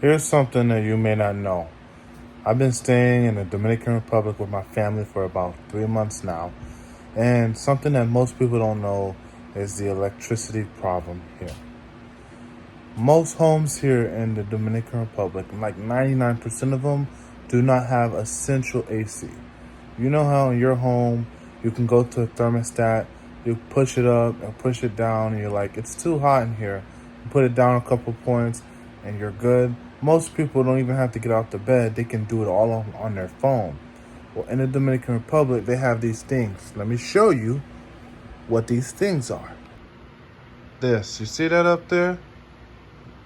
Here's something that you may not know. I've been staying in the Dominican Republic with my family for about 3 months now, and something that most people don't know is the electricity problem here. Most homes here in the Dominican Republic, like 99% of them, do not have a central AC. You know how in your home you can go to a thermostat, you push it up and push it down, and you're like, it's too hot in here. You put it down a couple points and you're good. Most people don't even have to get out the bed, they can do it all on their phone. Well, in the Dominican Republic, they have these things. Let me show you what these things are. You see that up there?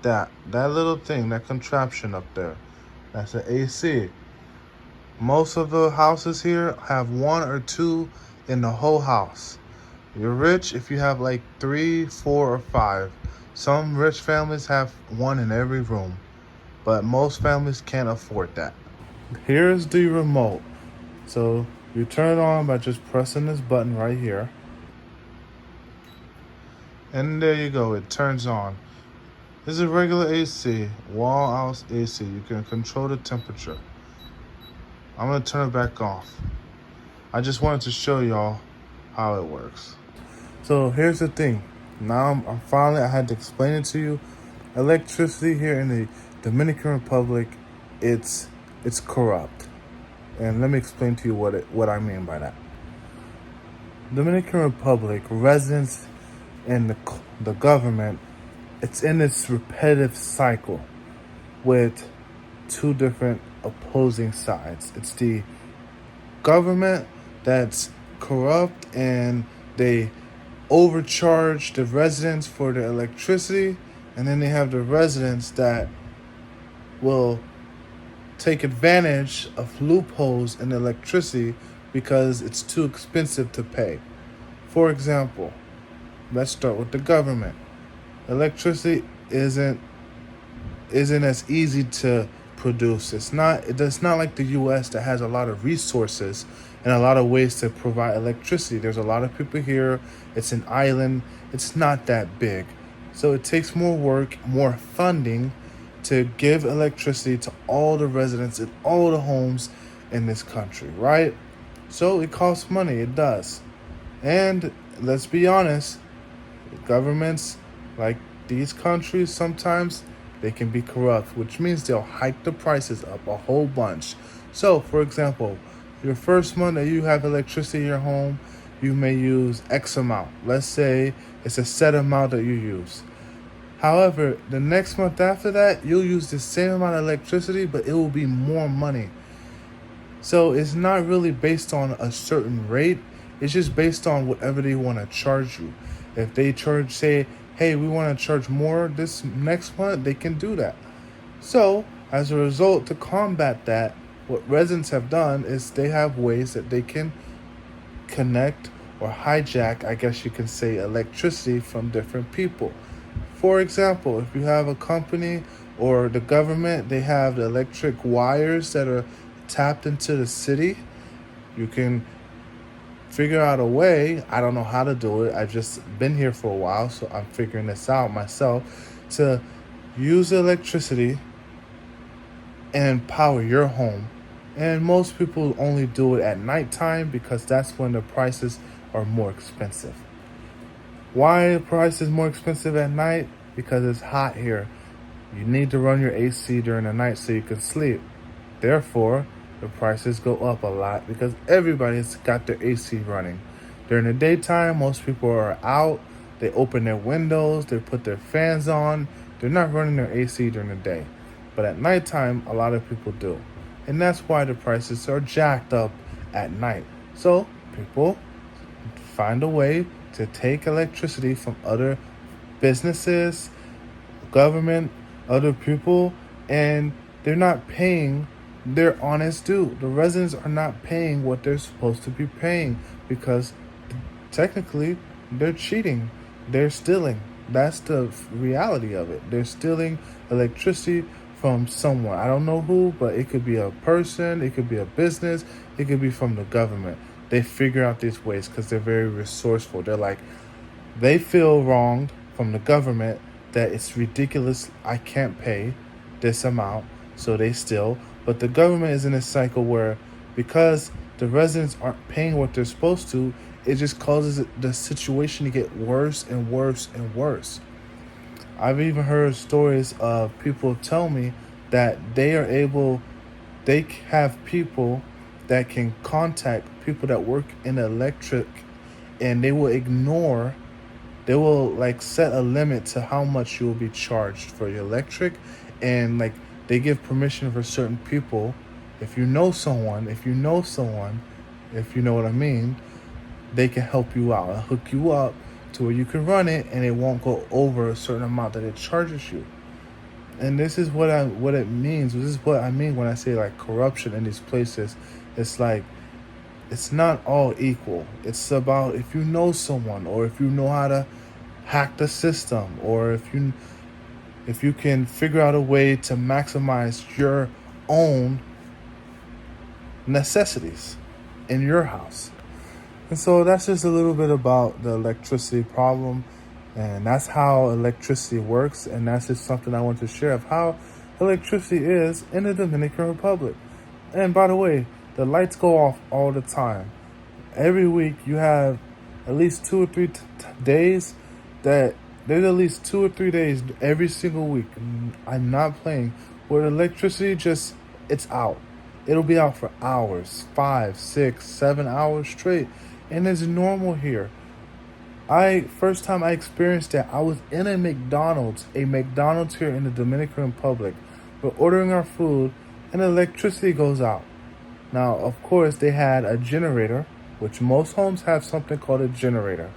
That little thing, that contraption up there, that's an AC. Most of the houses here have one or two in the whole house. You're rich if you have like three, four, or five. Some rich families have one in every room, but most families can't afford that. Here's the remote. So you turn it on by just pressing this button right here. And there you go, it turns on. This is a regular AC, wall house AC. You can control the temperature. I'm gonna turn it back off. I just wanted to show y'all how it works. So here's the thing. Now I'm finally, I had to explain it to you. Electricity here in the Dominican Republic, it's corrupt. And let me explain to you what I mean by that. Dominican Republic residents and the government, it's in this repetitive cycle with two different opposing sides. It's the government that's corrupt and they overcharge the residents for their electricity, and then they have the residents that will take advantage of loopholes in electricity because it's too expensive to pay. For example, let's start with the government. Electricity isn't as easy to produce. It's not like the US that has a lot of resources and a lot of ways to provide electricity. There's a lot of people here. It's an island. It's not that big. So it takes more work, more funding to give electricity to all the residents in all the homes in this country, right? So it costs money, it does. And let's be honest, governments like these countries sometimes they can be corrupt, which means they'll hike the prices up a whole bunch. So, for example, your first month that you have electricity in your home, you may use X amount. Let's say it's a set amount that you use. However, the next month after that, you'll use the same amount of electricity, but it will be more money. So it's not really based on a certain rate. It's just based on whatever they want to charge you. If they say, hey, we want to charge more this next month, they can do that. So as a result, to combat that, what residents have done is they have ways that they can connect or hijack, I guess you can say, electricity from different people. For example, if you have a company or the government, they have the electric wires that are tapped into the city, you can figure out a way. I don't know how to do it. I've just been here for a while, so I'm figuring this out myself, to use electricity and power your home. And most people only do it at nighttime because that's when the prices are more expensive. Why the price is more expensive at night? Because it's hot here. You need to run your AC during the night so you can sleep. Therefore, the prices go up a lot because everybody's got their AC running. During the daytime, most people are out. They open their windows, they put their fans on. They're not running their AC during the day. But at nighttime, a lot of people do. And that's why the prices are jacked up at night. So people find a way to take electricity from other businesses, government, other people, and they're not paying their honest due. The residents are not paying what they're supposed to be paying because technically they're cheating. They're stealing. That's the reality of it. They're stealing electricity from someone. I don't know who, but it could be a person, it could be a business, it could be from the government. They figure out these ways because they're very resourceful. They feel wronged from the government that it's ridiculous, I can't pay. this amount, so they still. But the government is in a cycle where, because the residents aren't paying what they're supposed to, it just causes the situation to get worse and worse and worse. I've even heard stories of people tell me that they have people that can contact people that work in electric, and they will like set a limit to how much you will be charged for your electric, and like they give permission for certain people. If you know someone, if you know what I mean, they can help you out and hook you up to where you can run it and it won't go over a certain amount that it charges you. And this is what it means. This is what I mean when I say like corruption in these places. It's like it's not all equal. It's about if you know someone, or if you know how to hack the system, or if you can figure out a way to maximize your own necessities in your house. And so that's just a little bit about the electricity problem, and that's how electricity works, and that's just something I want to share of how electricity is in the Dominican Republic. And by the way, the lights go off all the time. Every week you have at least 2 or 3 days that there's at least 2 or 3 days every single week. I'm not playing, where electricity just, it's out. It'll be out for hours, 5, 6, 7 hours straight. And it's normal here. First time I experienced that, I was in a McDonald's here in the Dominican Republic. We're ordering our food and electricity goes out. Now, of course, they had a generator, which most homes have something called a generator.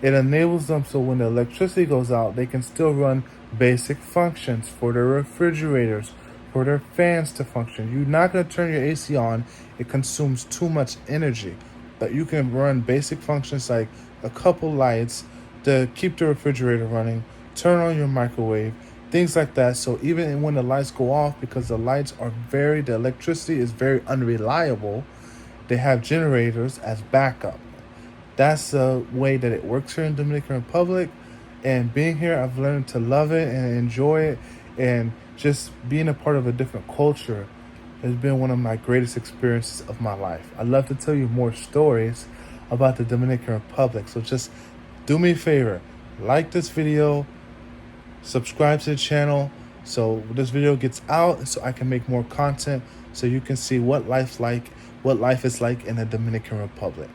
It enables them so when the electricity goes out, they can still run basic functions for their refrigerators, for their fans to function. You're not going to turn your AC on. It consumes too much energy. But you can run basic functions like a couple lights to keep the refrigerator running, turn on your microwave, things like that. So even when the lights go off, because the electricity is very unreliable, they have generators as backup. That's the way that it works here in Dominican Republic. And being here, I've learned to love it and enjoy it. And just being a part of a different culture has been one of my greatest experiences of my life. I'd love to tell you more stories about the Dominican Republic. So just do me a favor, like this video, subscribe to the channel so this video gets out, so I can make more content, so you can see what life is like in the Dominican Republic.